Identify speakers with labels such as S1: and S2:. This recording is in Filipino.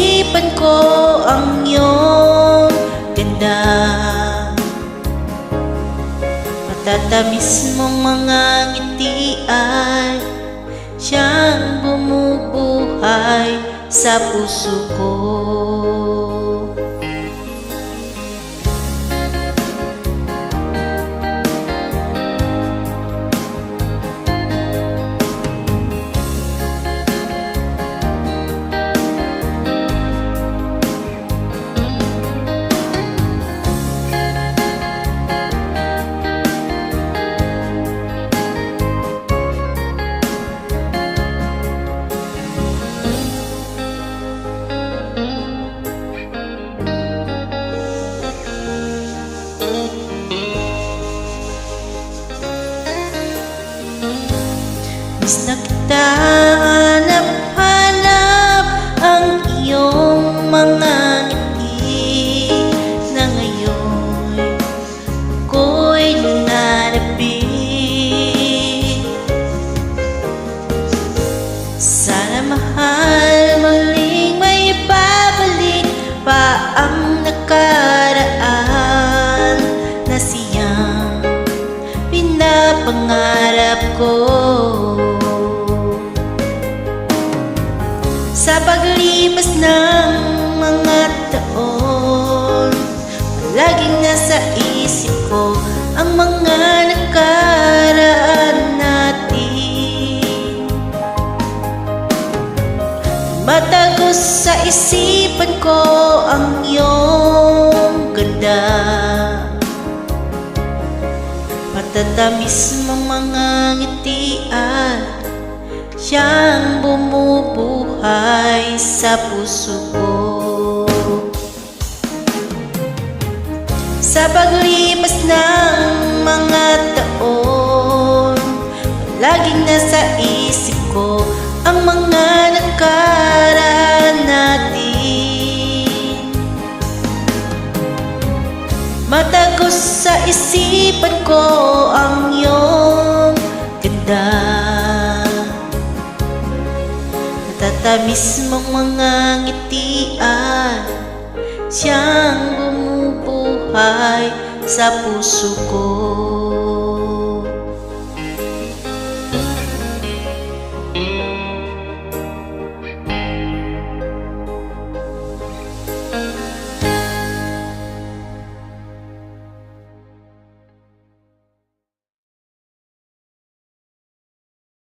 S1: isipan ko ang iyong ganda. Matatamis mong mga ngiti ay siyang bumubuhay sa puso ko. Miss na kita, hanap-hanap ang iyong mga ngiti na ngayon ko'y nananabik. Sana mahal, muling may babalik pa ang nakaraan na siyang pinapangarap ko. Sa paglipas ng mga taon, palaging nasa isip ko ang mga nakaraan natin. Matagos sa isipan ko ang iyong ganda. Matatamis mong mga ngiti at siyang bumubuhay sa puso ko. Sa paglipas ng mga taon, palaging nasa isip ko ang mga nakaraan natin. Matagos sa isipan ko ang iyong ganda. Matatamis mong mga ngiti at siyang bumubuhay sa puso ko.